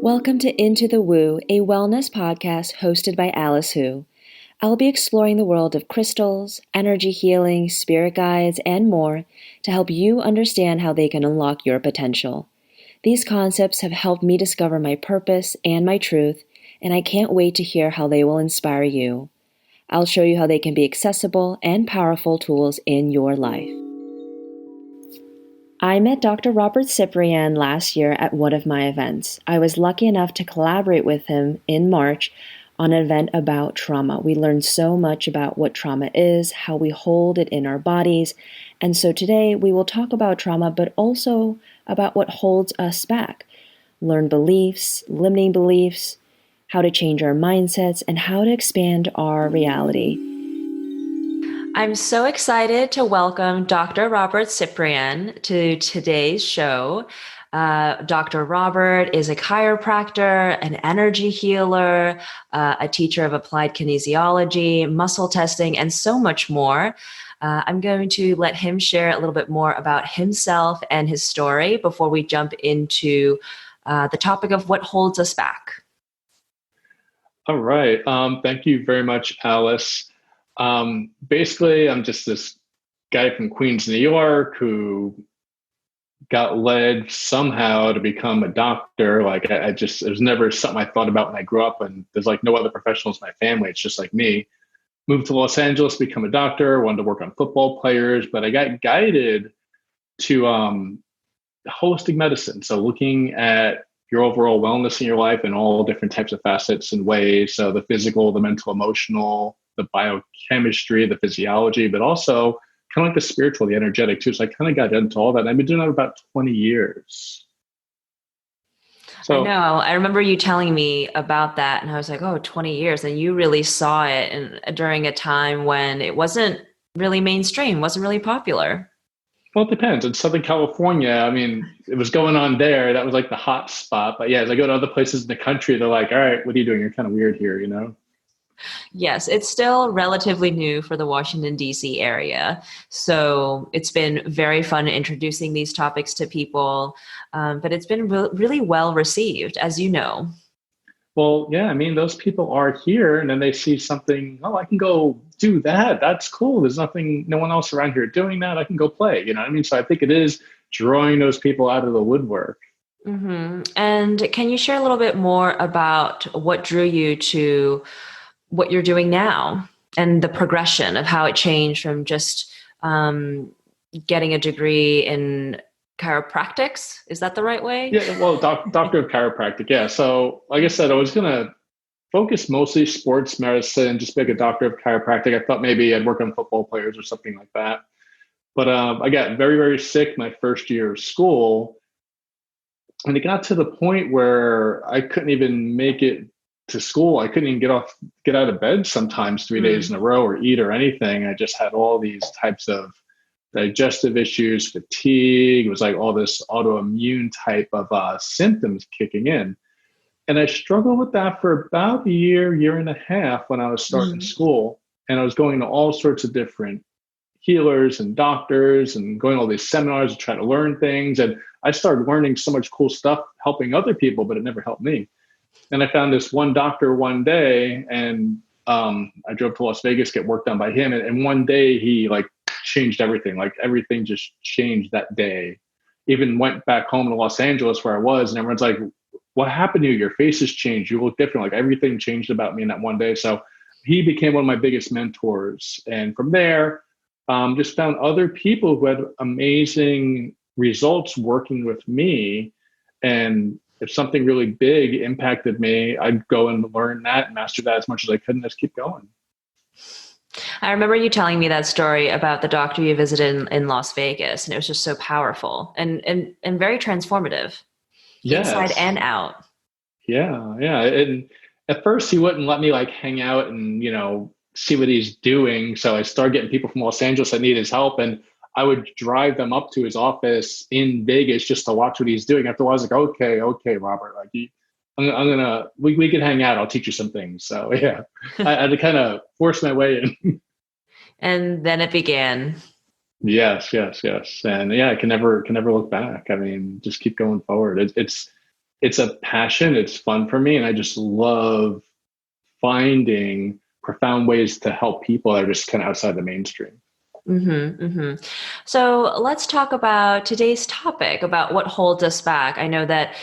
Welcome to Into the Woo, a wellness podcast hosted by Alice Hu. I'll be exploring the world of crystals, energy healing, spirit guides, and more to help you understand how they can unlock your potential. These concepts have helped me discover my purpose and my truth, and I can't wait to hear how they will inspire you. I'll show you how they can be accessible and powerful tools in your life. I met Dr. Robert Ciprian last year at one of my events. I was lucky enough to collaborate with him in March on an event about trauma. We learned so much about what trauma is, how we hold it in our bodies, and so today we will talk about trauma, but also about what holds us back. Learn beliefs, limiting beliefs, how to change our mindsets, and how to expand our reality. I'm so excited to welcome Dr. Robert Ciprian to today's show. Dr. Robert is a chiropractor, an energy healer, a teacher of applied kinesiology, muscle testing, and so much more. I'm going to let him share a little bit more about himself and his story before we jump into the topic of what holds us back. All right. Thank you very much, Alice. Basically, I'm just this guy from Queens, New York, who got led somehow to become a doctor. Like it was never something I thought about when I grew up, and there's like no other professionals in my family. It's just like me. Moved to Los Angeles, become a doctor, wanted to work on football players, but I got guided to holistic medicine. So looking at your overall wellness in your life and all different types of facets and ways. So the physical, the mental, emotional, the biochemistry, the physiology, but also kind of like the spiritual, the energetic too. So I kind of got into all that. And I've been doing that about 20 years. So, I know. I remember you telling me about that, and I was like, 20 years. And you really saw it during a time when it wasn't really mainstream, wasn't really popular. Well, it depends. In Southern California, I mean, it was going on there. That was like the hot spot. But yeah, as I go to other places in the country, they're like, all right, what are you doing? You're kind of weird here, you know? Yes, it's still relatively new for the Washington, D.C. area. So it's been very fun introducing these topics to people. But it's been really well received, as you know. Well, yeah, I mean, those people are here and then they see something, oh, I can go do that. That's cool. There's no one else around here doing that. I can go play, you know what I mean? So I think it is drawing those people out of the woodwork. Mm-hmm. And can you share a little bit more about what drew you to what you're doing now and the progression of how it changed from just getting a degree in chiropractics? Is that the right way? Yeah, well, doctor of chiropractic. Yeah. So like I said, I was going to focus mostly sports medicine, just be like a doctor of chiropractic. I thought maybe I'd work on football players or something like that. But I got very, very sick my first year of school. And it got to the point where I couldn't even make it to school. I couldn't even get out of bed sometimes 3 days in a row or eat or anything. I just had all these types of digestive issues, fatigue. It was like all this autoimmune type of symptoms kicking in. And I struggled with that for about a year and a half when I was starting school. And I was going to all sorts of different healers and doctors and going to all these seminars to try to learn things. And I started learning so much cool stuff helping other people, but it never helped me. And I found this one doctor one day, and I drove to Las Vegas, get work done by him. And one day he like changed everything. Like everything just changed that day. Even went back home to Los Angeles where I was, and everyone's like, what happened to you? Your face has changed. You look different. Like everything changed about me in that one day. So he became one of my biggest mentors. And from there, just found other people who had amazing results working with me. And if something really big impacted me, I'd go and learn that and master that as much as I could and just keep going. I remember you telling me that story about the doctor you visited in Las Vegas, and it was just so powerful and very transformative. Yes. Inside and out. Yeah. And at first he wouldn't let me like hang out and, see what he's doing. So I started getting people from Los Angeles that needed his help, and I would drive them up to his office in Vegas just to watch what he's doing. After a while, I was like, okay, Robert, like we can hang out. I'll teach you some things. So yeah, I had to kind of force my way in. And then it began. Yes. And yeah, I can never look back. I mean, just keep going forward. It's it's a passion. It's fun for me. And I just love finding profound ways to help people that are just kind of outside the mainstream. So let's talk about today's topic, about what holds us back. I know that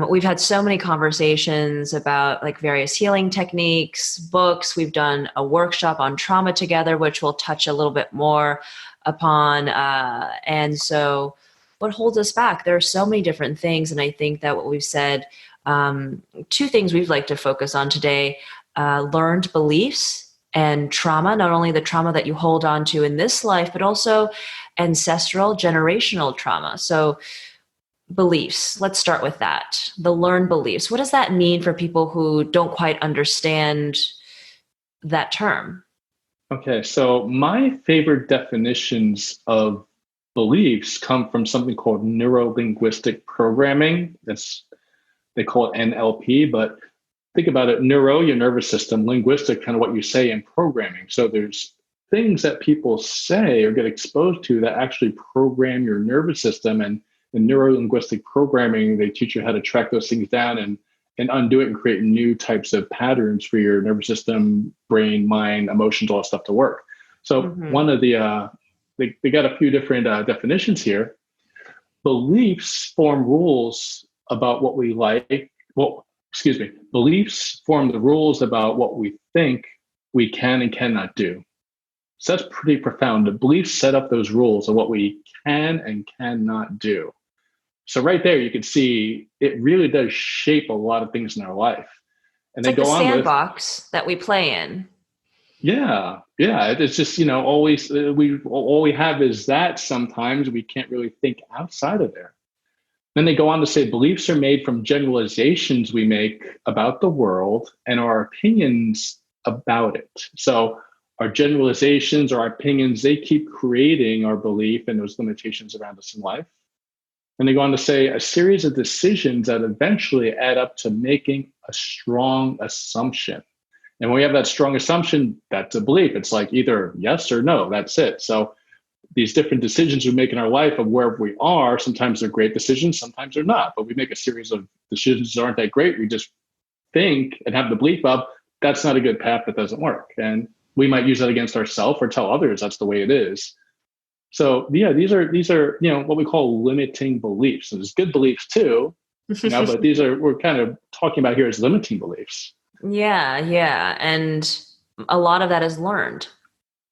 we've had so many conversations about like various healing techniques, books. We've done a workshop on trauma together, which we'll touch a little bit more upon. And so what holds us back? There are so many different things. And I think that what we've said, two things we'd like to focus on today, learned beliefs and trauma, not only the trauma that you hold on to in this life, but also ancestral generational trauma. So beliefs, let's start with that. The learned beliefs. What does that mean for people who don't quite understand that term? Okay, so my favorite definitions of beliefs come from something called neuro-linguistic programming. They call it NLP, but think about it, neuro, your nervous system, linguistic, kind of what you say, and programming. So there's things that people say or get exposed to that actually program your nervous system. And in neuro-linguistic programming, they teach you how to track those things down and undo it and create new types of patterns for your nervous system, brain, mind, emotions, all that stuff to work. So one of the, they got a few different definitions here. Beliefs form rules about what we like. Beliefs form the rules about what we think we can and cannot do. So that's pretty profound. The beliefs set up those rules of what we can and cannot do. So right there, you can see it really does shape a lot of things in our life. And It's they like go the on with, sandbox that we play in. yeah. It's just, always all we have is that. Sometimes we can't really think outside of there. Then they go on to say beliefs are made from generalizations we make about the world and our opinions about it. So our generalizations or our opinions, they keep creating our belief and those limitations around us in life. And they go on to say a series of decisions that eventually add up to making a strong assumption. And when we have that strong assumption, that's a belief. It's like either yes or no, that's it. So these different decisions we make in our life of wherever we are, sometimes they're great decisions, sometimes they're not. But we make a series of decisions that aren't that great. We just think and have the belief of that's not a good path, that doesn't work. And we might use that against ourselves or tell others that's the way it is. So yeah, these are what we call limiting beliefs. And there's good beliefs too, but we're kind of talking about here as limiting beliefs. Yeah. And a lot of that is learned.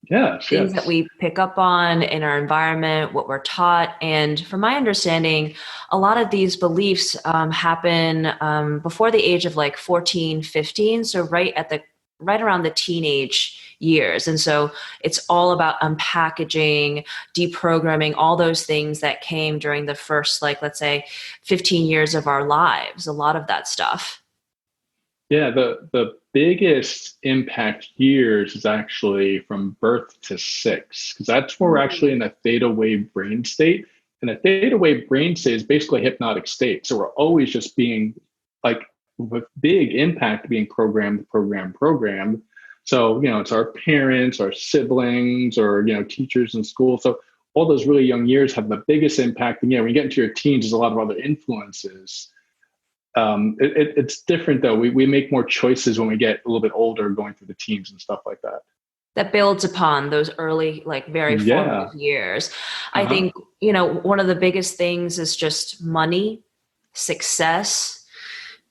Things that we pick up on in our environment, what we're taught. And from my understanding, a lot of these beliefs happen before the age of like 14, 15. So right around the teenage years. And so it's all about unpackaging, deprogramming, all those things that came during the first, like, let's say 15 years of our lives, a lot of that stuff. Yeah, the biggest impact years is actually from birth to 6, because that's where we're actually in a theta wave brain state. And a theta wave brain state is basically a hypnotic state. So we're always just being like with big impact being programmed. So, it's our parents, our siblings, or, teachers in school. So all those really young years have the biggest impact. And, when you get into your teens, there's a lot of other influences. It's different though. We make more choices when we get a little bit older, going through the teens and stuff like that. That builds upon those early, like very formative years. I think, one of the biggest things is just money, success,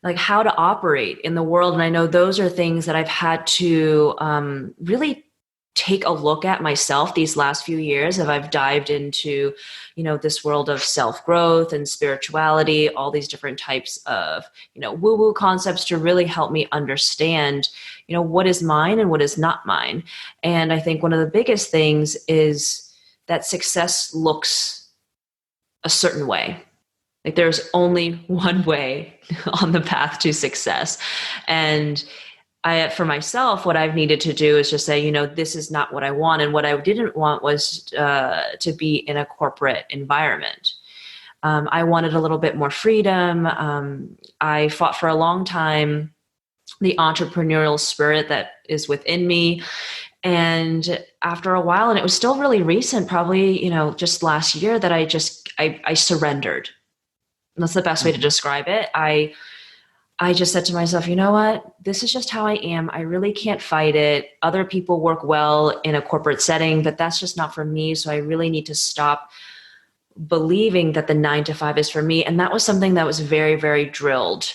like how to operate in the world. And I know those are things that I've had to really take a look at myself these last few years as I've dived into, this world of self-growth and spirituality, all these different types of, woo-woo concepts to really help me understand, what is mine and what is not mine. And I think one of the biggest things is that success looks a certain way. Like there's only one way on the path to success. And for myself, what I've needed to do is just say, this is not what I want. And what I didn't want was to be in a corporate environment. I wanted a little bit more freedom. I fought for a long time the entrepreneurial spirit that is within me. And after a while, and it was still really recent, probably, just last year, that I surrendered. That's the best way to Mhm. describe it. I just said to myself, you know what? This is just how I am. I really can't fight it. Other people work well in a corporate setting, but that's just not for me. So I really need to stop believing that the 9 to 5 is for me. And that was something that was very, very drilled,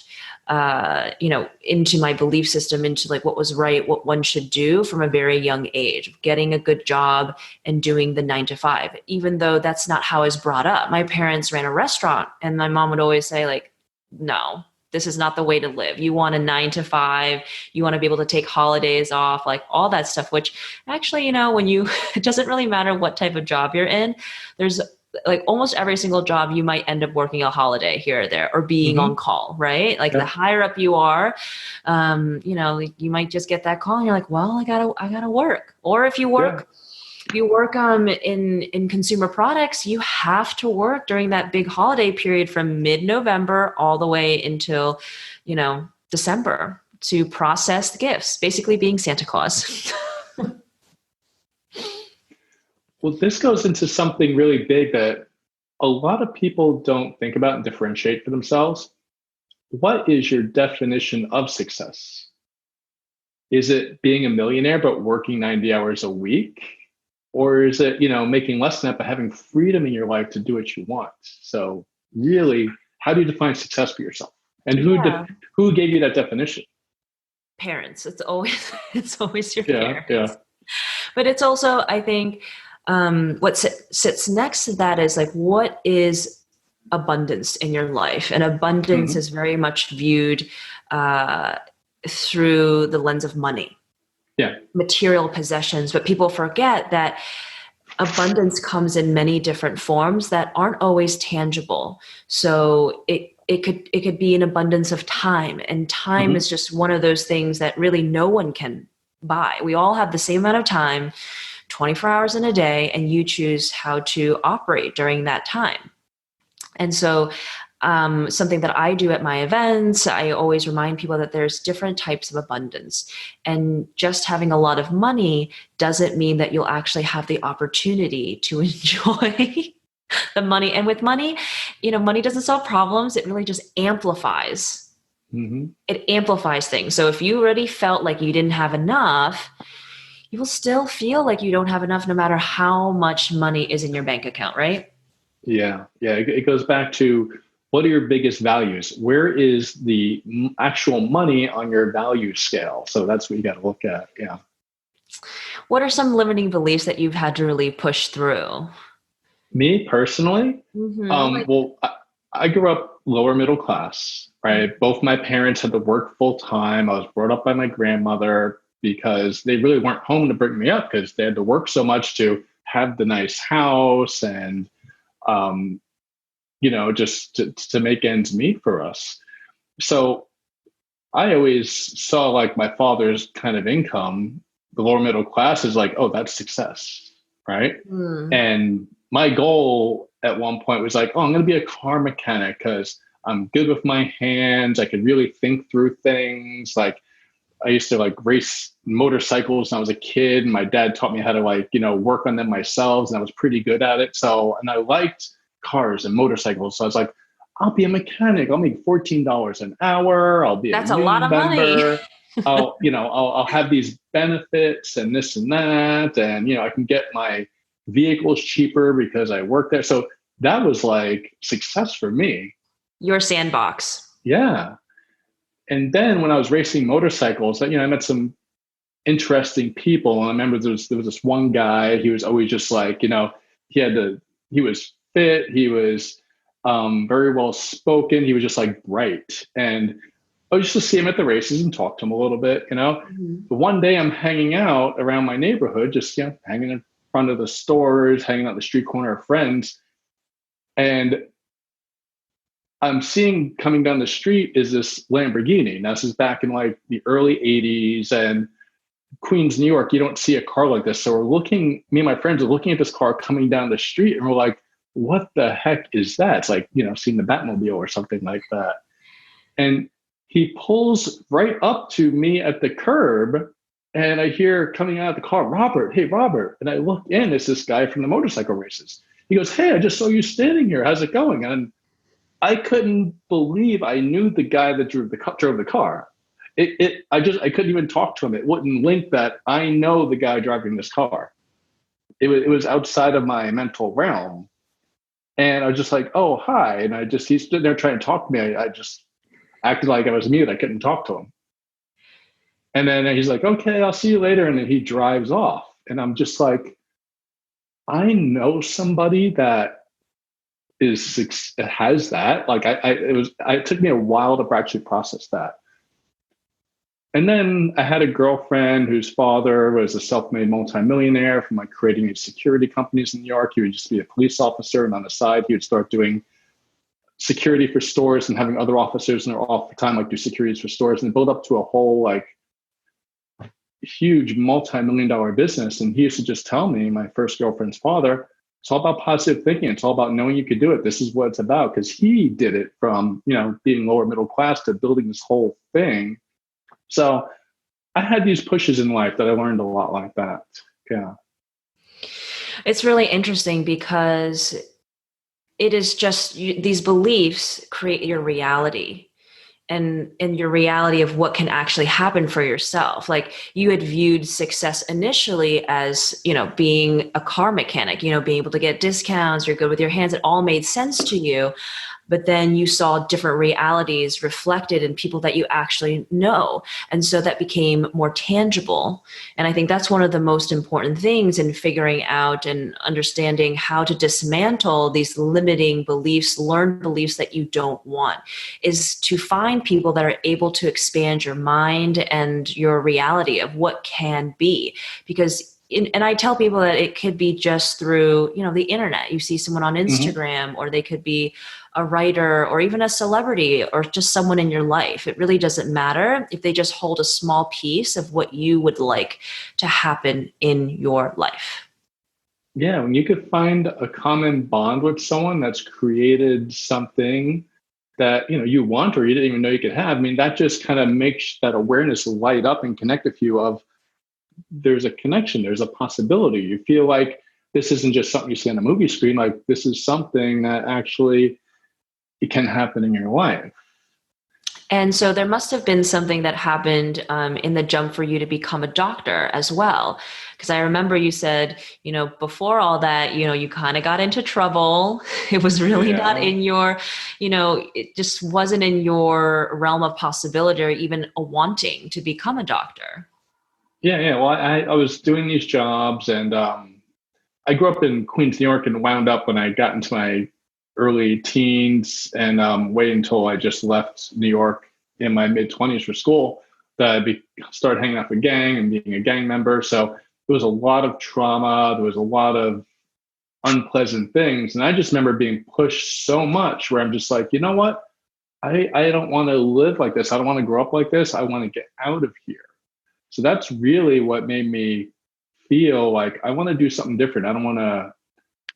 into my belief system, into like what was right, what one should do from a very young age, getting a good job and doing the 9 to 5, even though that's not how I was brought up. My parents ran a restaurant and my mom would always say like, no, this is not the way to live. You want a 9 to 5, you want to be able to take holidays off, like all that stuff, which actually, when you, it doesn't really matter what type of job you're in. There's like almost every single job you might end up working a holiday here or there or being on Mhm. call, right? Like the Yep. higher up you are, like you might just get that call and you're like, well, I gotta work. Or Yeah. if you work in consumer products, you have to work during that big holiday period from mid-November all the way until, December to process the gifts, basically being Santa Claus. Well, this goes into something really big that a lot of people don't think about and differentiate for themselves. What is your definition of success? Is it being a millionaire but working 90 hours a week? Or is it, making less than that but having freedom in your life to do what you want? So really, how do you define success for yourself? And Yeah. who gave you that definition? Parents. It's always it's always your Yeah, yeah. parents. But it's also, I think, what sits next to that is like, what is abundance in your life? And abundance Hmm. is very much viewed uh, through the lens of money, Yeah. material possessions. But people forget that abundance comes in many different forms that aren't always tangible. So it could be an abundance of time, and time Hmm. is just one of those things that really no one can buy. We all have the same amount of time, 24 hours in a day, and you choose how to operate during that time. And so, something that I do at my events, I always remind people that there's different types of abundance. And just having a lot of money doesn't mean that you'll actually have the opportunity to enjoy the money. And with money, money doesn't solve problems, it really just amplifies. Hmm. It amplifies things. So if you already felt like you didn't have enough, you will still feel like you don't have enough no matter how much money is in your bank account, right? Yeah, yeah. It goes back to what are your biggest values? Where is the actual money on your value scale? So that's what you got to look at. Yeah. What are some limiting beliefs that you've had to really push through? Me personally, Like, I grew up lower middle class, right? Both my parents had to work full time. I was brought up by my grandmother because they really weren't home to bring me up because they had to work so much to have the nice house and, um, just to make ends meet for us. So I always saw like my father's kind of income, the lower middle class is like, oh, that's success, right? hmm, And my goal at one point was like, oh, I'm going to be a car mechanic because I'm good with my hands. I could really think through things. Like I used to like race motorcycles when I was a kid. And my dad taught me how to like, work on them myself. And I was pretty good at it. So, and I liked cars and motorcycles. So I was like, I'll be a mechanic. I'll make $14 an hour. I'll be a that's a lot union of money. member. I'll have these benefits and this and that. And, I can get my vehicles cheaper because I work there. So that was like success for me. Your sandbox. Yeah. And then when I was racing motorcycles, I met some interesting people. And I remember there was this one guy. He was always just like, he was fit. He was very well spoken. He was just like bright. And I used to see him at the races and talk to him a little bit. Mhm. But one day I'm hanging out around my neighborhood, just, hanging in front of the stores, hanging out the street corner of friends. And I'm seeing coming down the street is this Lamborghini. Now, this is back in like the early 80s. And Queens, New York, you don't see a car like this. So me and my friends are looking at this car coming down the street and we're like, what the heck is that? It's like, seeing the Batmobile or something like that. And he pulls right up to me at the curb and I hear coming out of the car, Robert, hey, Robert. And I look in, it's this guy from the motorcycle races. He goes, hey, I just saw you standing here. How's it going? And I couldn't believe I knew the guy that drove the car. I couldn't even talk to him. It wouldn't link that I know the guy driving this car. It was outside of my mental realm. And I was just like, oh, hi. And he stood there trying to talk to me. I just acted like I was mute. I couldn't talk to him. And then he's like, okay, I'll see you later. And then he drives off. And I'm just like, I know somebody that has that. Like it took me a while to actually process that. And then I had a girlfriend whose father was a self-made multimillionaire from like creating these security companies in New York. He would just be a police officer, and on the side, he would start doing security for stores and having other officers in their off time like do securities for stores and build up to a whole like huge multi-million-dollar business. And he used to just tell me, my first girlfriend's father, it's all about positive thinking. It's all about knowing you could do it. This is what it's about. Because he did it from, being lower middle class to building this whole thing. So I had these pushes in life that I learned a lot like that. Yeah. It's really interesting because it is just these beliefs create your reality. And your reality of what can actually happen for yourself. Like you had viewed success initially as, being a car mechanic, being able to get discounts, you're good with your hands. It all made sense to you. But then you saw different realities reflected in people that you actually know. And so that became more tangible. And I think that's one of the most important things in figuring out and understanding how to dismantle these limiting beliefs, learned beliefs that you don't want, is to find people that are able to expand your mind and your reality of what can be. Because and I tell people that it could be just through, the internet. You see someone on Instagram, or they could be a writer or even a celebrity or just someone in your life. It really doesn't matter if they just hold a small piece of what you would like to happen in your life. Yeah, when you could find a common bond with someone that's created something that you want or you didn't even know you could have, I mean, that just kind of makes that awareness light up and connect with you of there's a connection, there's a possibility. You feel like this isn't just something you see on a movie screen, like this is something that actually it can happen in your life. And so there must have been something that happened in the jump for you to become a doctor as well. Because I remember you said, before all that, you kind of got into trouble. It was really not in your, it just wasn't in your realm of possibility or even a wanting to become a doctor. Yeah. Well, I was doing these jobs, and I grew up in Queens, New York, and wound up when I got into my early teens and waited until I just left New York in my mid-20s for school that I started hanging out with a gang and being a gang member. So there was a lot of trauma. There was a lot of unpleasant things. And I just remember being pushed so much where I'm just like, you know what? I don't want to live like this. I don't want to grow up like this. I want to get out of here. So that's really what made me feel like I want to do something different. I don't want to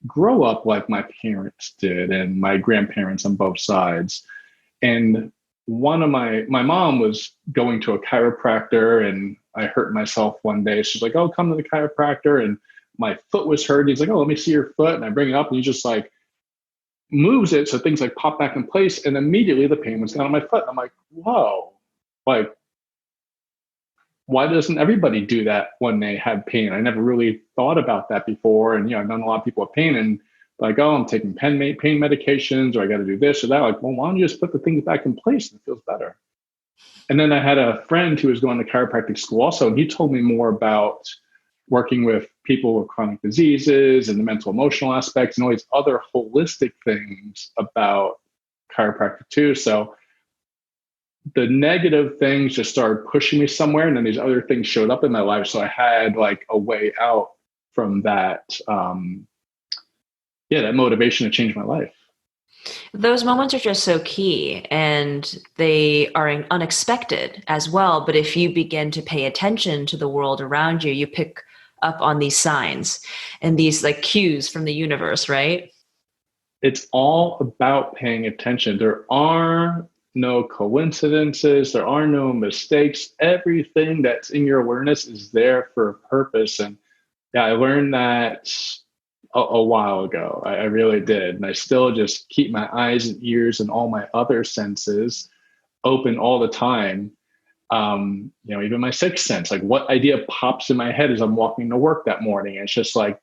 grow up like my parents did and my grandparents on both sides. And one of my mom was going to a chiropractor, and I hurt myself one day. She's like, oh, come to the chiropractor. And my foot was hurt. He's like, oh, let me see your foot. And I bring it up, and he just like moves it so things like pop back in place. And immediately the pain was gone on my foot. I'm like, whoa, like, why doesn't everybody do that when they have pain? I never really thought about that before. And, I've known a lot of people with pain and like, oh, I'm taking pain medications, or I got to do this or that. Like, well, why don't you just put the things back in place and it feels better? And then I had a friend who was going to chiropractic school also, and he told me more about working with people with chronic diseases and the mental emotional aspects and all these other holistic things about chiropractic too. So the negative things just started pushing me somewhere, and then these other things showed up in my life. So I had like a way out from that, that motivation to change my life. Those moments are just so key, and they are unexpected as well. But if you begin to pay attention to the world around you, you pick up on these signs and these like cues from the universe, right? It's all about paying attention. There are no coincidences. There are no mistakes. Everything that's in your awareness is there for a purpose. And yeah, I learned that a while ago. I really did. And I still just keep my eyes and ears and all my other senses open all the time. Even my sixth sense, like what idea pops in my head as I'm walking to work that morning. And it's just like,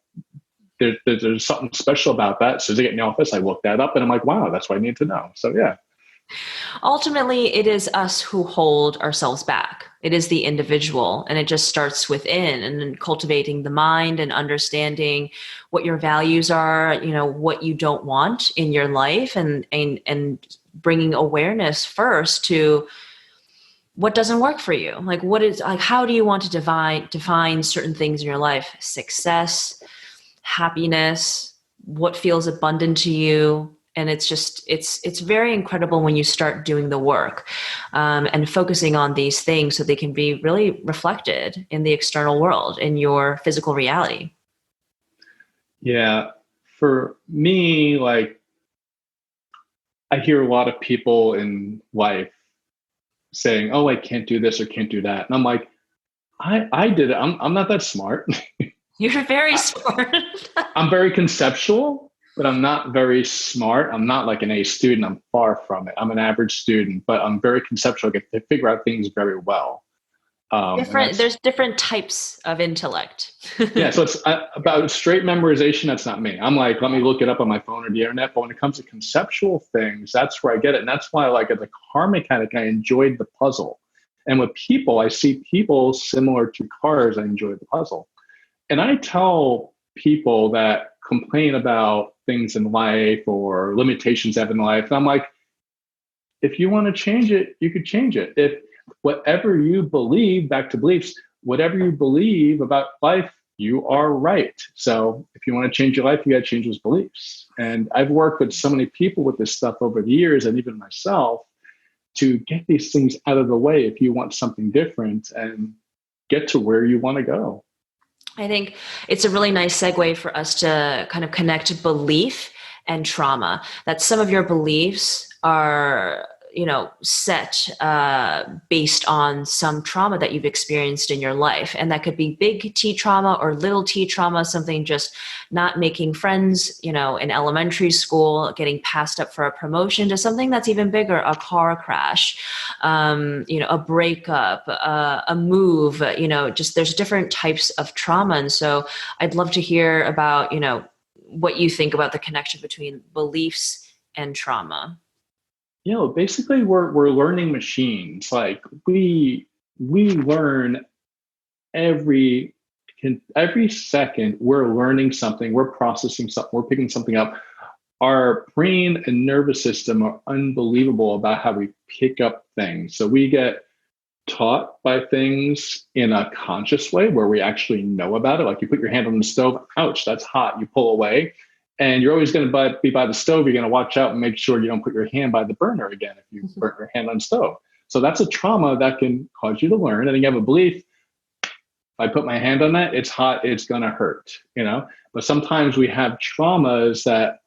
there's something special about that. As soon as I get in the office, I look that up and I'm like, wow, that's what I need to know. So yeah. Ultimately, it is us who hold ourselves back. It is the individual, and it just starts within, and then cultivating the mind and understanding what your values are, what you don't want in your life, and bringing awareness first to what doesn't work for you. Like, how do you want to define certain things in your life? Success, happiness, what feels abundant to you. And it's very incredible when you start doing the work and focusing on these things so they can be really reflected in the external world, in your physical reality. Yeah. For me, like, I hear a lot of people in life saying, oh, I can't do this or can't do that. And I'm like, I did it. I'm not that smart. You're very smart. I'm very conceptual, but I'm not very smart. I'm not like an A student. I'm far from it. I'm an average student, but I'm very conceptual. I get to figure out things very well. There's different types of intellect. Yeah, so it's about straight memorization. That's not me. I'm like, let me look it up on my phone or the internet. But when it comes to conceptual things, that's where I get it. And that's why, like, as a car mechanic, I enjoyed the puzzle. And with people, I see people similar to cars. I enjoy the puzzle. And I tell people that complain about things in life or limitations they have in life, and I'm like, if you want to change it, you could change it. If whatever you believe, back to beliefs, whatever you believe about life, you are right. So if you want to change your life, you got to change those beliefs. And I've worked with so many people with this stuff over the years, and even myself, to get these things out of the way if you want something different and get to where you want to go. I think it's a really nice segue for us to kind of connect belief and trauma, that some of your beliefs are, set based on some trauma that you've experienced in your life. And that could be big T trauma or little T trauma, something just not making friends, in elementary school, getting passed up for a promotion, to something that's even bigger, a car crash, a breakup, a move, just there's different types of trauma. And so I'd love to hear about, what you think about the connection between beliefs and trauma. Basically we're learning machines. Like we learn every second. We're learning something, we're processing something, we're picking something up. Our brain and nervous system are unbelievable about how we pick up things. So we get taught by things in a conscious way where we actually know about it. Like you put your hand on the stove, ouch, that's hot, you pull away. And you're always going to be by the stove. You're going to watch out and make sure you don't put your hand by the burner again if you burn your hand on the stove. So that's a trauma that can cause you to learn. And then you have a belief, if I put my hand on that, it's hot, it's going to hurt, But sometimes we have traumas that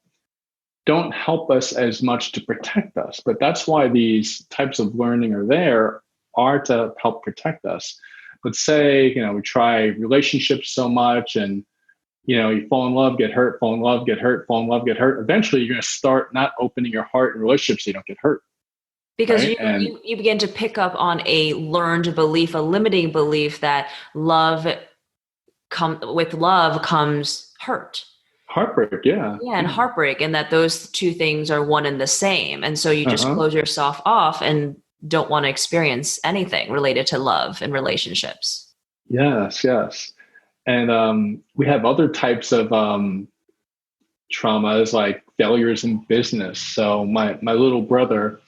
don't help us as much to protect us. But that's why these types of learning are to help protect us. But say, we try relationships so much and you fall in love, get hurt, fall in love, get hurt, fall in love, get hurt. Eventually, you're going to start not opening your heart in relationships so you don't get hurt. Because right? you begin to pick up on a learned belief, a limiting belief that with love comes hurt. Heartbreak, yeah. Yeah, and heartbreak, and that those two things are one and the same. And so you just close yourself off and don't want to experience anything related to love and relationships. Yes. And we have other types of traumas like failures in business. So my little brother,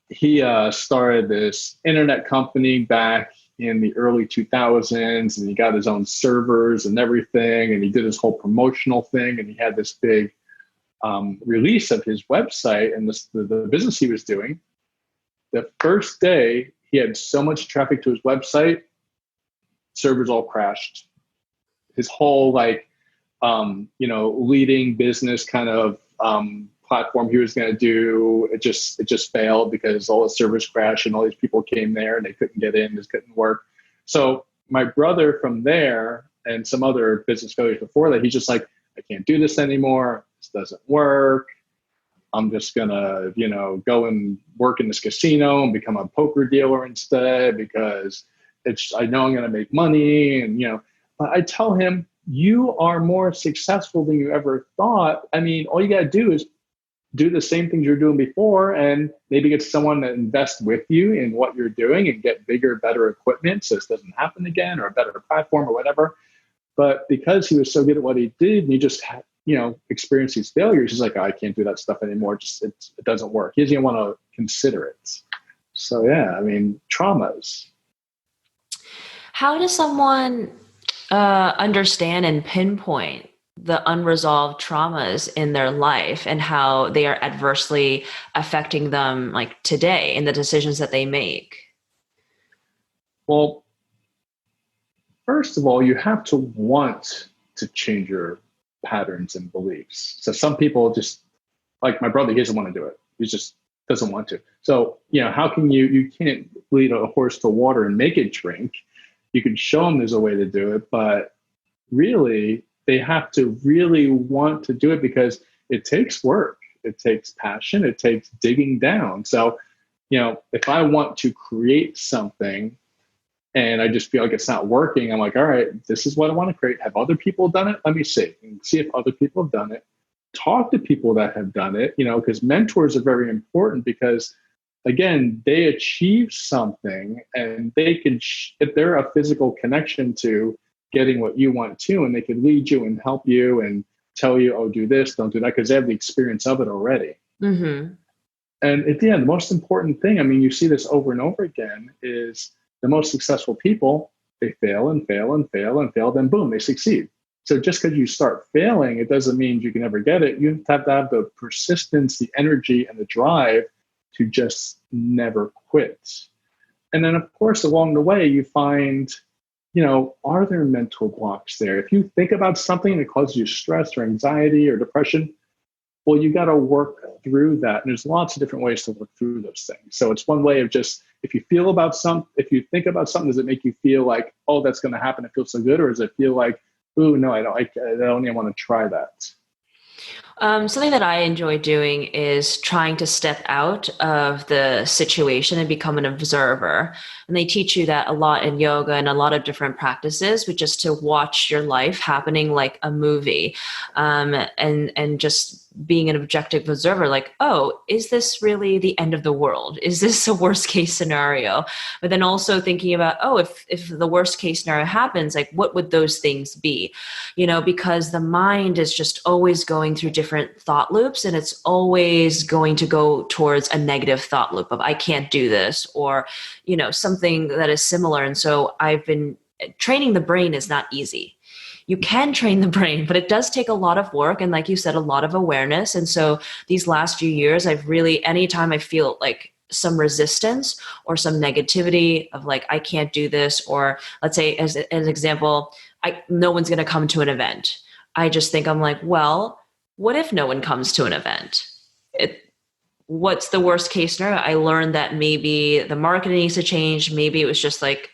he started this internet company back in the early 2000s, and he got his own servers and everything. And he did his whole promotional thing. And he had this big release of his website and the business he was doing. The first day, he had so much traffic to his website, servers all crashed. His whole leading business kind of platform he was going to do, it just failed because all the servers crashed and all these people came there and they couldn't get in, this couldn't work. So my brother from there and some other business failures before that, he's just like, I can't do this anymore. This doesn't work. I'm just going to, go and work in this casino and become a poker dealer instead because I know I'm going to make money. And, but I tell him, you are more successful than you ever thought. I mean, all you got to do is do the same things you're doing before and maybe get someone to invest with you in what you're doing and get bigger, better equipment so this doesn't happen again, or a better platform or whatever. But because he was so good at what he did and he just had, experienced these failures, he's like, oh, I can't do that stuff anymore. It doesn't work. He doesn't even want to consider it. So yeah, I mean, traumas. How does someone understand and pinpoint the unresolved traumas in their life and how they are adversely affecting them like today in the decisions that they make? Well, first of all, you have to want to change your patterns and beliefs. So some people just, like my brother, he doesn't want to do it. He just doesn't want to. So, how can you can't lead a horse to water and make it drink. You can show them there's a way to do it, but really they have to really want to do it because it takes work. It takes passion. It takes digging down. So, if I want to create something and I just feel like it's not working, I'm like, all right, this is what I want to create. Have other people done it? Let me see and see if other people have done it. Talk to people that have done it, because mentors are very important because, again, they achieve something and they can, if they're a physical connection to getting what you want to, and they can lead you and help you and tell you, oh, do this, don't do that, because they have the experience of it already. Mm-hmm. And at the end, the most important thing, I mean, you see this over and over again, is the most successful people, they fail and fail and fail and fail, then boom, they succeed. So just because you start failing, it doesn't mean you can never get it. You have to have the persistence, the energy, and the drive to just never quit. And then, of course, along the way, you find, are there mental blocks there? If you think about something that causes you stress or anxiety or depression, well, you got to work through that. And there's lots of different ways to work through those things. So it's one way of just, if you think about something, does it make you feel like, oh, that's going to happen? It feels so good. Or does it feel like, ooh, no, I don't even want to try that. Something that I enjoy doing is trying to step out of the situation and become an observer. And they teach you that a lot in yoga and a lot of different practices, but just to watch your life happening like a movie, and just being an objective observer, like, oh, is this really the end of the world? Is this a worst case scenario? But then also thinking about, oh, if the worst case scenario happens, like what would those things be? Because the mind is just always going through different thought loops, and it's always going to go towards a negative thought loop of I can't do this, or, something that is similar. And so I've been training the brain is not easy. You can train the brain, but it does take a lot of work. And like you said, a lot of awareness. And so these last few years, anytime I feel like some resistance or some negativity of like, I can't do this, or let's say as an example, no one's going to come to an event. I just think I'm like, well, what if no one comes to an event? What's the worst case scenario? I learned that maybe the marketing needs to change. Maybe it was just like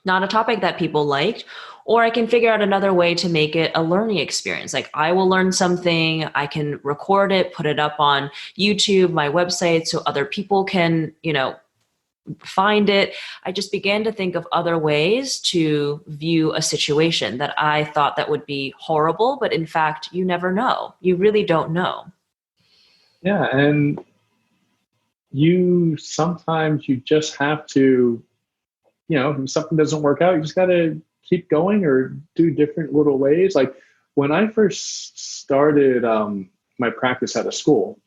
not a topic that people liked, or I can figure out another way to make it a learning experience. Like I will learn something, I can record it, put it up on YouTube, my website, so other people can, find it. I just began to think of other ways to view a situation that I thought that would be horrible, but in fact, you never know. You really don't know. Yeah, and sometimes you just have to, if something doesn't work out, you just got to keep going or do different little ways. Like when I first started my practice at a school,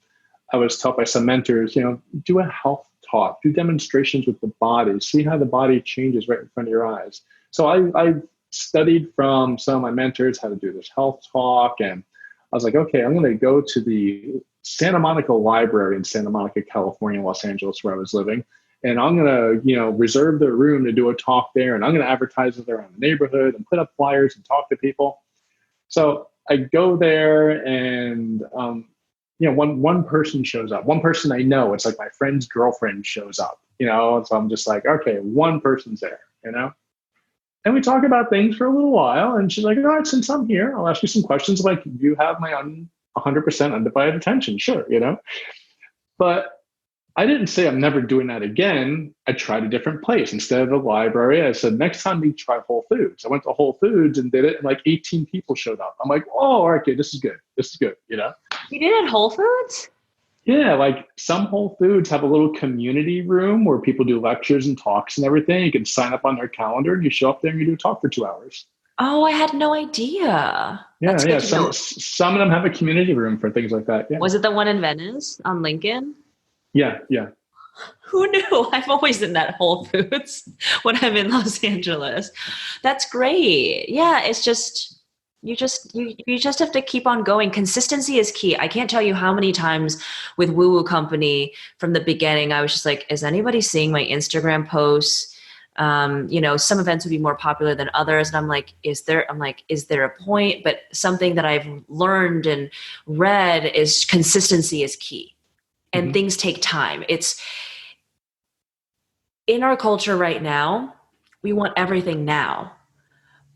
I was taught by some mentors, do a health talk, do demonstrations with the body, see how the body changes right in front of your eyes. So I studied from some of my mentors how to do this health talk. And I was like, okay, I'm going to go to the Santa Monica Library in Santa Monica, California, Los Angeles, where I was living. And I'm going to, reserve the room to do a talk there. And I'm going to advertise it around the neighborhood and put up flyers and talk to people. So I go there and, one person shows up. One person I know, it's like my friend's girlfriend shows up, so I'm just like, okay, one person's there, And we talk about things for a little while. And she's like, all right, since I'm here, I'll ask you some questions. Like, you have my 100% undivided attention. Sure, But I didn't say I'm never doing that again. I tried a different place. Instead of the library, I said, next time we try Whole Foods. I went to Whole Foods and did it, and like 18 people showed up. I'm like, oh, okay, this is good. This is good, You did it at Whole Foods? Yeah, like some Whole Foods have a little community room where people do lectures and talks and everything. You can sign up on their calendar and you show up there and you do a talk for 2 hours. Oh, I had no idea. Yeah, That's good to know. Some of them have a community room for things like that. Yeah. Was it the one in Venice on Lincoln? Yeah. Who knew? I'm always in that Whole Foods when I'm in Los Angeles. That's great. Yeah, it's just you just have to keep on going. Consistency is key. I can't tell you how many times with Woo Woo Company from the beginning, I was just like, is anybody seeing my Instagram posts? Some events would be more popular than others. And I'm like, is there a point? But something that I've learned and read is consistency is key. And things take time. It's in our culture right now, we want everything now.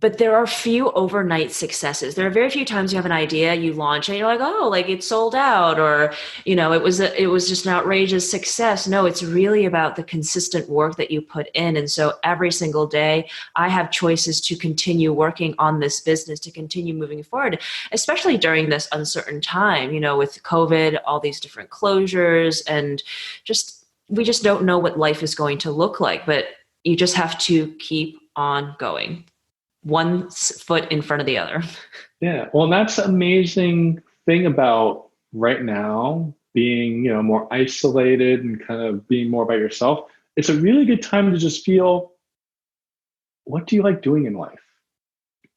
But there are few overnight successes. There are very few times you have an idea, you launch it, and you're like, oh, like it's sold out, or it was just an outrageous success. No, it's really about the consistent work that you put in. And so every single day, I have choices to continue working on this business, to continue moving forward, especially during this uncertain time. With COVID, all these different closures, and we just don't know what life is going to look like. But you just have to keep on going. One foot in front of the other. Yeah. Well, that's the amazing thing about right now being, more isolated and kind of being more by yourself. It's a really good time to just feel, what do you like doing in life?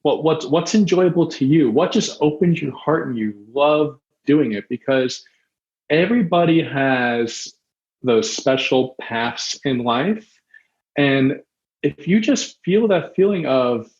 What's enjoyable to you? What just opens your heart and you love doing it? Because everybody has those special paths in life. And if you just feel that feeling of,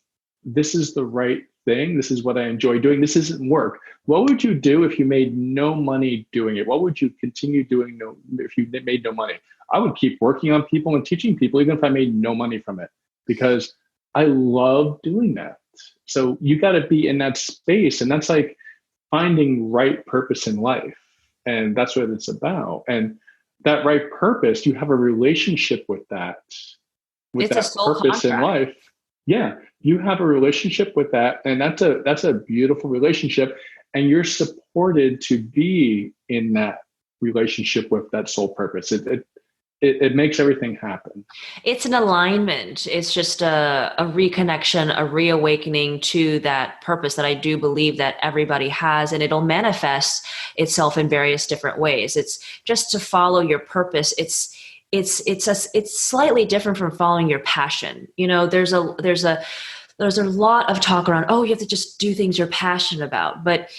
this is the right thing, this is what I enjoy doing, this isn't work, what would you do if you made no money doing it? What would you continue doing if you made no money? I would keep working on people and teaching people, even if I made no money from it, because I love doing that. So you got to be in that space. And that's like finding right purpose in life. And that's what it's about. And that right purpose, you have a relationship with that, with it's that purpose in life. Yeah, you have a relationship with that, and that's a beautiful relationship, and you're supported to be in that relationship with that soul purpose. It makes everything happen. It's an alignment. It's just a reconnection, a reawakening to that purpose that I do believe that everybody has, and it'll manifest itself in various different ways. It's just to follow your purpose. It's slightly different from following your passion. There's a lot of talk around, oh, you have to just do things you're passionate about, but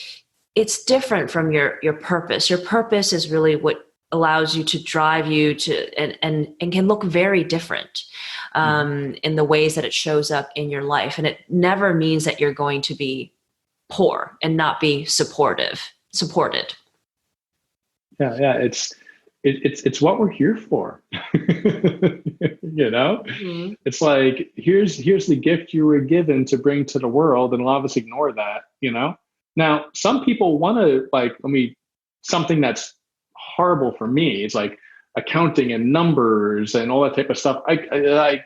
it's different from your purpose. Your purpose is really what allows you to drive you to, and can look very different in the ways that it shows up in your life. And it never means that you're going to be poor and not be supported. Yeah. It's what we're here for. It's like, here's the gift you were given to bring to the world, and a lot of us ignore that. Now some people want to something that's horrible for me. It's like accounting and numbers and all that type of stuff. I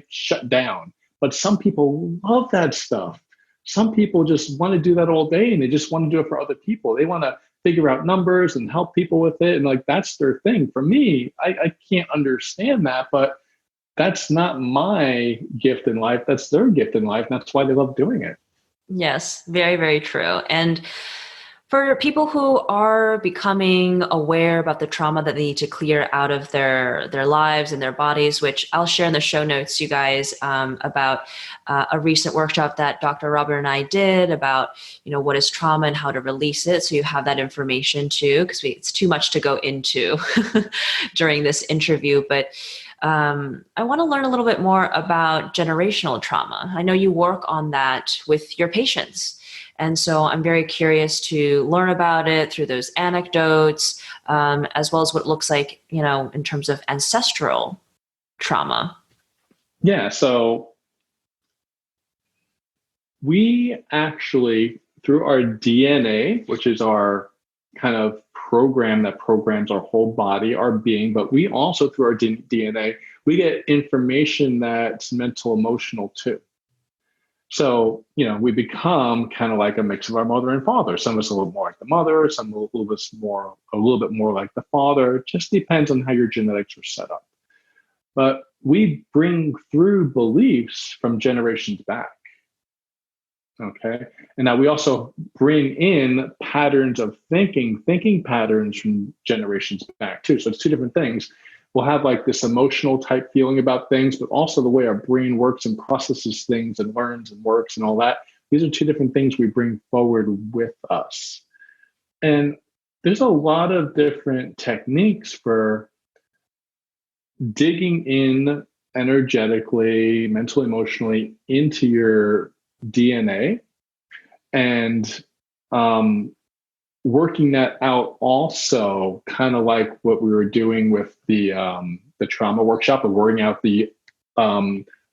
shut down. But some people love that stuff. Some people just want to do that all day, and they just want to do it for other people. They want to figure out numbers and help people with it. And that's their thing. For me, I can't understand that, but that's not my gift in life. That's their gift in life. And that's why they love doing it. Yes, very, very true. And for people who are becoming aware about the trauma that they need to clear out of their lives and their bodies, which I'll share in the show notes, you guys, about a recent workshop that Dr. Robert and I did about, what is trauma and how to release it. So you have that information too, because it's too much to go into during this interview. But I want to learn a little bit more about generational trauma. I know you work on that with your patients. And so I'm very curious to learn about it through those anecdotes, as well as what it looks like, in terms of ancestral trauma. Yeah. So We actually, through our DNA, which is our kind of program that programs our whole body, our being, but we also, through our DNA, we get information that's mental, emotional too. So, we become kind of like a mix of our mother and father. Some of us a little more like the mother, some a little bit more like the father. It just depends on how your genetics are set up. But we bring through beliefs from generations back. Okay. And now we also bring in patterns of thinking patterns from generations back too. So it's two different things. We'll have like this emotional type feeling about things, but also the way our brain works and processes things and learns and works and all that. These are two different things we bring forward with us. And there's a lot of different techniques for digging in energetically, mentally, emotionally into your DNA and working that out also, kind of like what we were doing with the trauma workshop, of working out the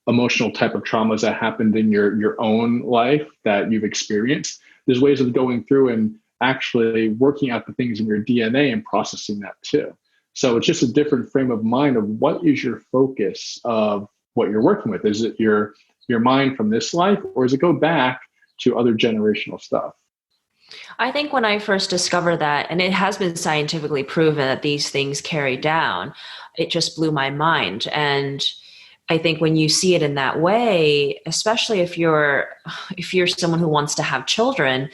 emotional type of traumas that happened in your own life that you've experienced. There's ways of going through and actually working out the things in your DNA and processing that too. So it's just a different frame of mind of what is your focus of what you're working with. Is it your mind from this life, or does it go back to other generational stuff? I think when I first discovered that, and it has been scientifically proven that these things carry down, it just blew my mind. And I think when you see it in that way, especially if you're someone who wants to have children,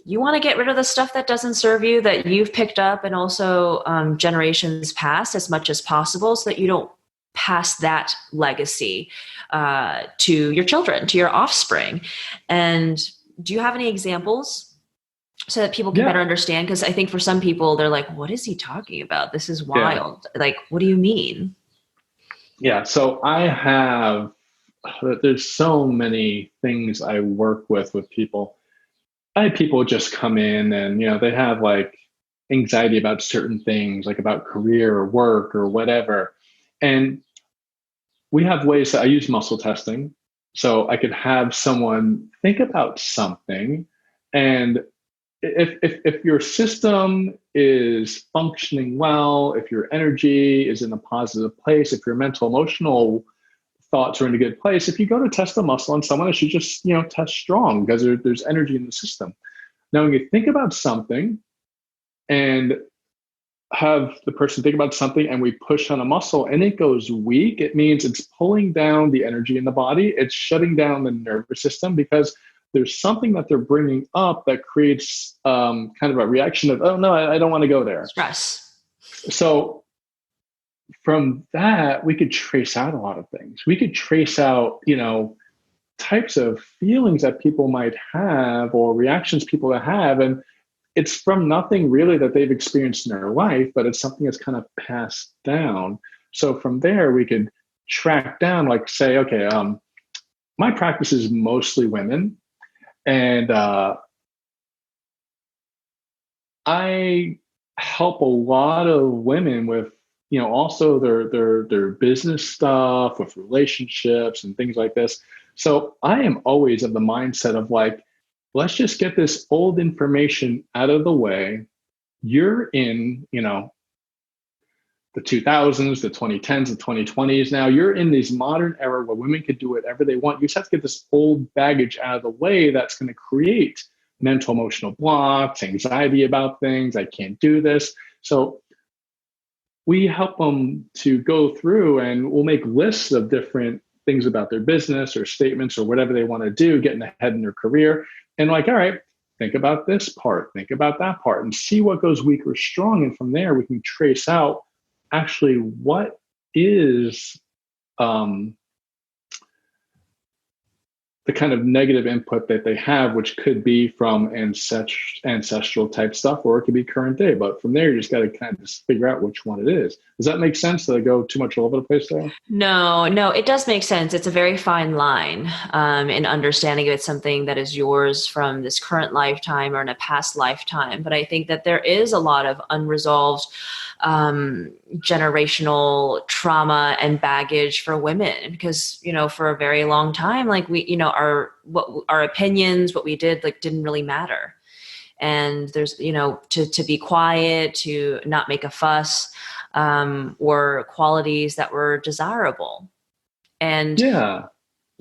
you want to get rid of the stuff that doesn't serve you, that you've picked up, and also generations past, as much as possible, so that you don't pass that legacy to your children, to your offspring. And do you have any examples so that people can better understand? Because I think for some people, they're like, what is he talking about? This is wild. Yeah. Like, what do you mean? Yeah. So there's so many things I work with people. I have people just come in and, they have like anxiety about certain things, like about career or work or whatever. And we have ways that I use muscle testing. So I could have someone think about something, and if your system is functioning well, if your energy is in a positive place, if your mental, emotional thoughts are in a good place, if you go to test a muscle on someone, it should just, test strong, because there's energy in the system. Now, when you think about something and have the person think about something and we push on a muscle and it goes weak, it means it's pulling down the energy in the body. It's shutting down the nervous system, because there's something that they're bringing up that creates kind of a reaction of, oh, no, I don't want to go there. Stress. So from that, we could trace out a lot of things. We could trace out, types of feelings that people might have or reactions people have. And it's from nothing really that they've experienced in their life, but it's something that's kind of passed down. So from there, we could track down, like say, okay, my practice is mostly women. And I help a lot of women with, also their business stuff, with relationships and things like this. So I am always of the mindset of like, let's just get this old information out of the way. You're in, the 2000s, the 2010s, the 2020s. Now you're in this modern era where women could do whatever they want. You just have to get this old baggage out of the way that's going to create mental, emotional blocks, anxiety about things. I can't do this. So we help them to go through, and we'll make lists of different things about their business or statements or whatever they want to do, getting ahead in their career. And like, all right, think about this part, think about that part, and see what goes weak or strong. And from there, we can trace out actually what is the kind of negative input that they have, which could be from ancestral type stuff, or it could be current day. But from there, you just got to kind of just figure out which one it is. Does that make sense? Did I go too much all over the place there? No, it does make sense. It's a very fine line in understanding if it's something that is yours from this current lifetime or in a past lifetime. But I think that there is a lot of unresolved generational trauma and baggage for women, because, for a very long time, like our opinions, what we did, like, didn't really matter. And there's, to be quiet, to not make a fuss, were qualities that were desirable. And Yeah.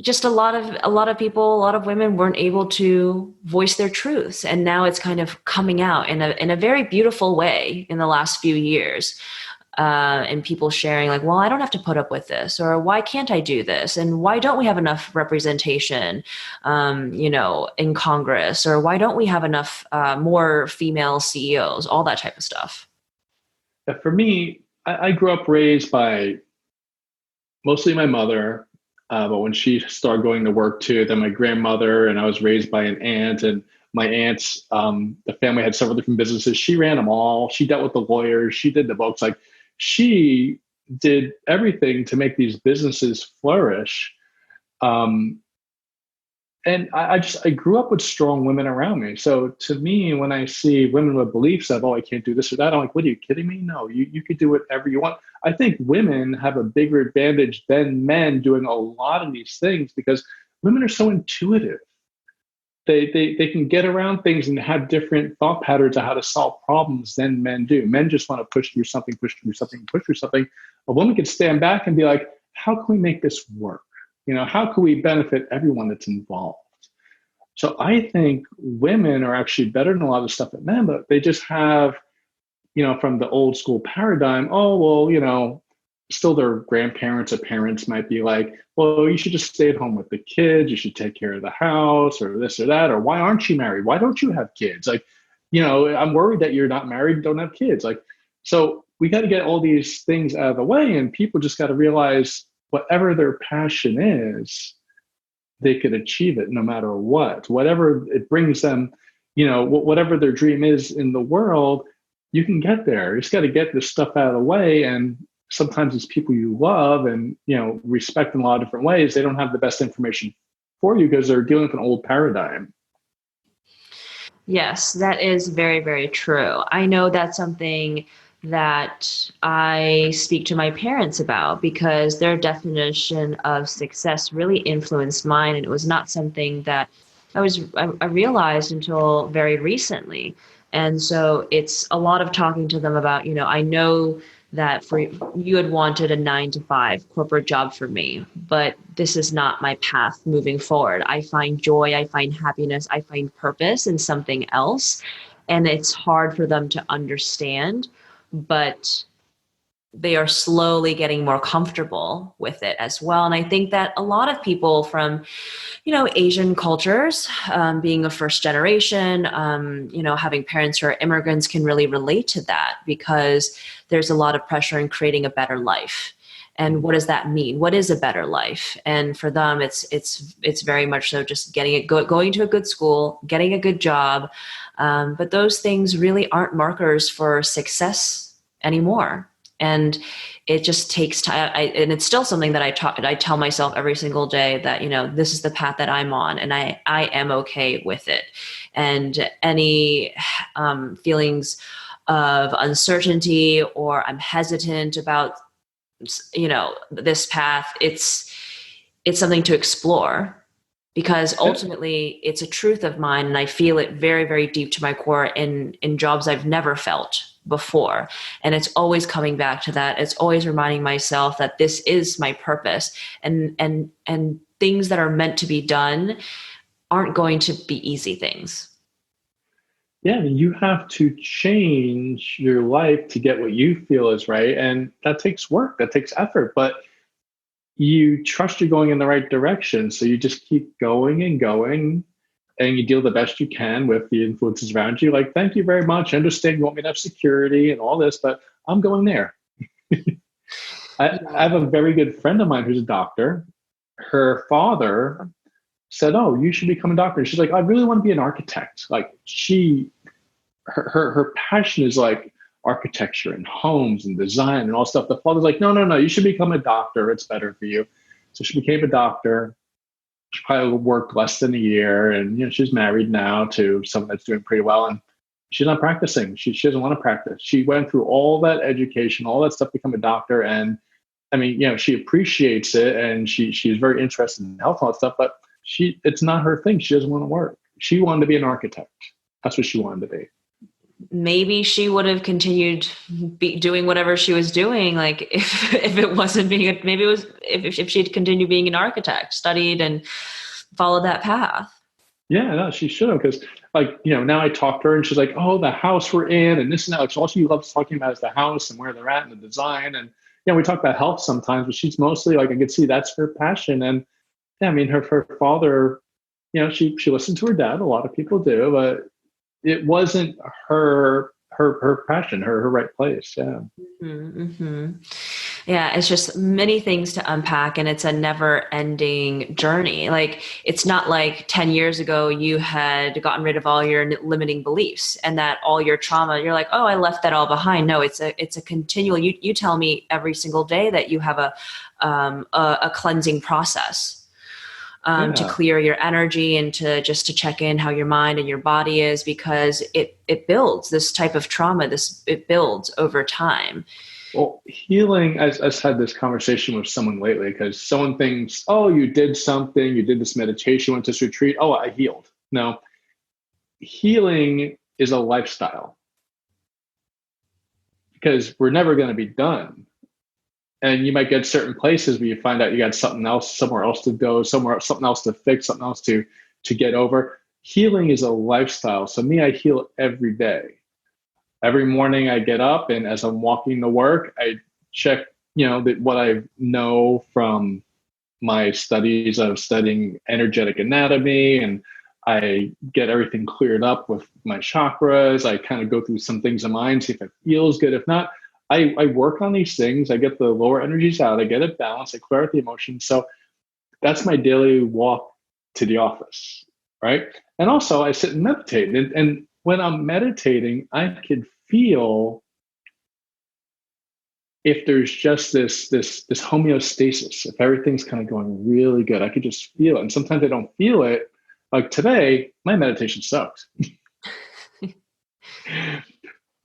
just a lot of people, a lot of women weren't able to voice their truths. And now it's kind of coming out in a very beautiful way in the last few years. And people sharing like, well, I don't have to put up with this, or why can't I do this? And why don't we have enough representation, in Congress, or why don't we have enough, more female CEOs, all that type of stuff. For me, I grew up raised by mostly my mother, but when she started going to work too, then my grandmother, and I was raised by an aunt, and my aunt's, the family had several different businesses. She ran them all. She dealt with the lawyers. She did the books. Like, she did everything to make these businesses flourish. And I grew up with strong women around me. So to me, when I see women with beliefs of, oh, I can't do this or that, I'm like, what, are you kidding me? No, you could do whatever you want. I think women have a bigger advantage than men doing a lot of these things because women are so intuitive. They can get around things and have different thought patterns of how to solve problems than men do. Men just want to push through something, push through something, push through something. A woman can stand back and be like, how can we make this work? How can we benefit everyone that's involved? So I think women are actually better than a lot of stuff that men, but they just have, from the old school paradigm, oh, well, still their grandparents or parents might be like, well, you should just stay at home with the kids. You should take care of the house or this or that. Or why aren't you married? Why don't you have kids? Like, I'm worried that you're not married and don't have kids. Like, so we got to get all these things out of the way, and people just got to realize whatever their passion is, they could achieve it no matter what. Whatever it brings them, whatever their dream is in the world, you can get there. You just got to get this stuff out of the way. And sometimes it's people you love and, respect in a lot of different ways. They don't have the best information for you because they're dealing with an old paradigm. Yes, that is very, very true. I know that's something that I speak to my parents about because their definition of success really influenced mine. And it was not something that I realized until very recently. And so it's a lot of talking to them about, I know that for you had wanted a 9-to-5 corporate job for me, but this is not my path moving forward. I find joy, I find happiness, I find purpose in something else. And it's hard for them to understand, but they are slowly getting more comfortable with it as well. And I think that a lot of people from, Asian cultures, being a first generation, having parents who are immigrants can really relate to that because there's a lot of pressure in creating a better life. And what does that mean? What is a better life? And for them, it's very much so just going to a good school, getting a good job. But those things really aren't markers for success anymore. And it just takes time. And it's still something that I tell myself every single day that, this is the path that I'm on and I am okay with it. And any feelings of uncertainty or I'm hesitant about, this path, it's something to explore. Because ultimately it's a truth of mine and I feel it very, very deep to my core in jobs I've never felt before. And it's always coming back to that. It's always reminding myself that this is my purpose and things that are meant to be done aren't going to be easy things. Yeah, you have to change your life to get what you feel is right. And that takes work, that takes effort, but you trust you're going in the right direction. So you just keep going and going and you deal the best you can with the influences around you. Like, thank you very much. I understand you want me to have security and all this, but I'm going there. I have a very good friend of mine who's a doctor. Her father said, oh, you should become a doctor. And she's like, I really want to be an architect. Like her passion is like architecture and homes and design and all stuff. The father's like, no, you should become a doctor. It's better for you. So she became a doctor. She probably worked less than a year. And, she's married now to someone that's doing pretty well. And she's not practicing. She doesn't want to practice. She went through all that education, all that stuff to become a doctor. And I mean, she appreciates it. And she's very interested in health and all that stuff, but it's not her thing. She doesn't want to work. She wanted to be an architect. That's what she wanted to be. Maybe she would have continued doing whatever she was doing. Like if it wasn't being, maybe it was, if she'd continued being an architect, studied and followed that path. Yeah, no, she should have. Because now I talk to her and she's like, oh, the house we're in and this and that. Like, so all she loves talking about is the house and where they're at and the design. And, we talk about health sometimes, but she's mostly like, I could see that's her passion. And yeah, I mean, her father, she listened to her dad. A lot of people do, but it wasn't her passion, her right place. Yeah. Mm-hmm. Yeah. It's just many things to unpack, and it's a never ending journey. Like, it's not like 10 years ago you had gotten rid of all your limiting beliefs and that all your trauma, you're like, oh, I left that all behind. No, it's a continual, you tell me every single day that you have a cleansing process. To clear your energy and to check in how your mind and your body is, because it builds this type of trauma. It builds over time. Well, healing, I've had this conversation with someone lately, because someone thinks, oh, you did something, you did this meditation, went to this retreat. Oh, I healed. No, healing is a lifestyle, because we're never going to be done. And you might get certain places where you find out you got something else, somewhere else to go, something else to fix, something else to get over. Healing is a lifestyle. So me, I heal every day. Every morning I get up, and as I'm walking to work, I check, what I know from my studies of studying energetic anatomy, and I get everything cleared up with my chakras. I kind of go through some things of mine, see if it feels good. If not, I work on these things. I get the lower energies out. I get it balanced. I clear out the emotions. So that's my daily walk to the office, right? And also I sit and meditate. And when I'm meditating, I can feel if there's just this homeostasis, if everything's kind of going really good. I could just feel it. And sometimes I don't feel it. Like today, my meditation sucks.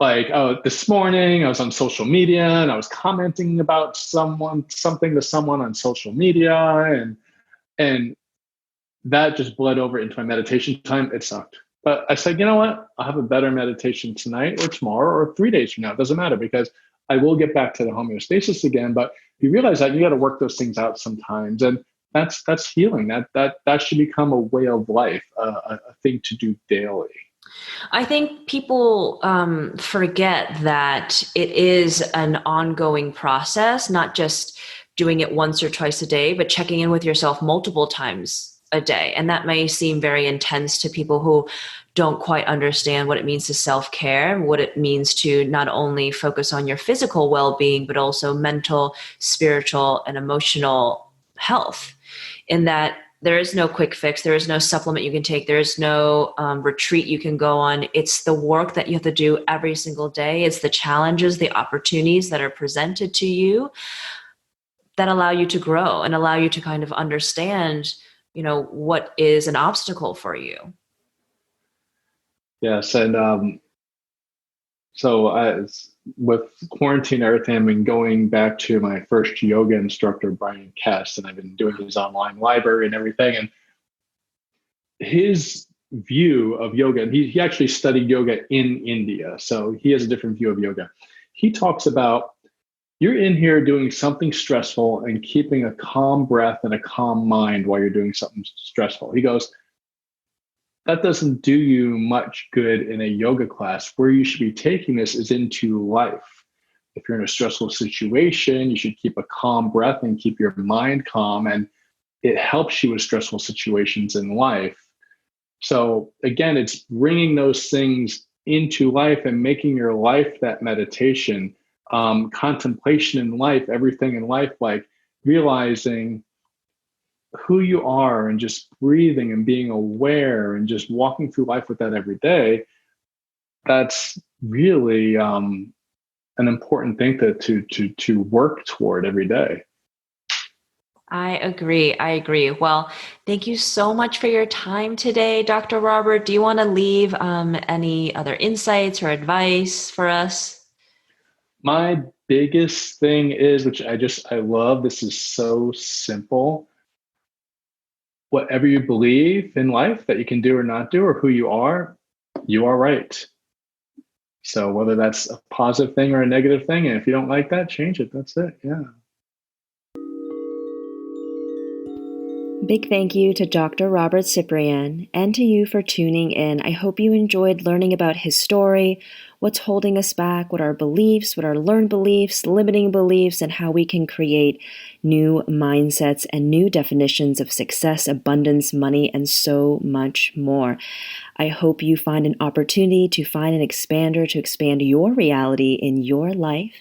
Like, oh, this morning I was on social media and I was commenting about something to someone on social media, and that just bled over into my meditation time. It sucked. But I said, you know what? I'll have a better meditation tonight or tomorrow or 3 days from now. It doesn't matter, because I will get back to the homeostasis again. But you realize that you got to work those things out sometimes. And that's healing. That should become a way of life, a thing to do daily. I think people forget that it is an ongoing process, not just doing it once or twice a day, but checking in with yourself multiple times a day. And that may seem very intense to people who don't quite understand what it means to self-care, what it means to not only focus on your physical well-being, but also mental, spiritual, and emotional health. In that there is no quick fix. There is no supplement you can take. There is no retreat you can go on. It's the work that you have to do every single day. It's the challenges, the opportunities that are presented to you that allow you to grow and allow you to kind of understand, what is an obstacle for you. Yes. And with quarantine and everything, I've been going back to my first yoga instructor, Brian Kess, and I've been doing his online library and everything. And his view of yoga, and he actually studied yoga in India, so he has a different view of yoga. He talks about, you're in here doing something stressful and keeping a calm breath and a calm mind while you're doing something stressful. He goes, that doesn't do you much good in a yoga class. Where you should be taking this is into life. If you're in a stressful situation, you should keep a calm breath and keep your mind calm, and it helps you with stressful situations in life. So again, it's bringing those things into life and making your life that meditation, contemplation in life, everything in life, like realizing who you are and just breathing and being aware and just walking through life with that every day. That's really an important thing to work toward every day. I agree. Well, thank you so much for your time today, Dr. Robert. Do you want to leave any other insights or advice for us? My biggest thing is, which I love, this is so simple. whatever you believe in life that you can do or not do, or who you are right. So whether that's a positive thing or a negative thing, and if you don't like that, change it. That's it. Yeah. Big thank you to Dr. Robert Ciprian and to you for tuning in. I hope you enjoyed learning about his story, what's holding us back, what our beliefs, what our learned beliefs, limiting beliefs, and how we can create new mindsets and new definitions of success, abundance, money, and so much more. I hope you find an opportunity to find an expander to expand your reality in your life.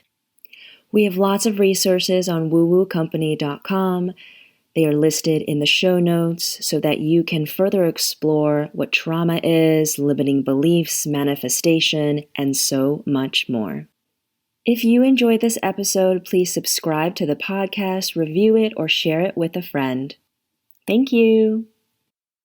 We have lots of resources on woowoocompany.com. They are listed in the show notes so that you can further explore what trauma is, limiting beliefs, manifestation, and so much more. If you enjoyed this episode, please subscribe to the podcast, review it, or share it with a friend. Thank you.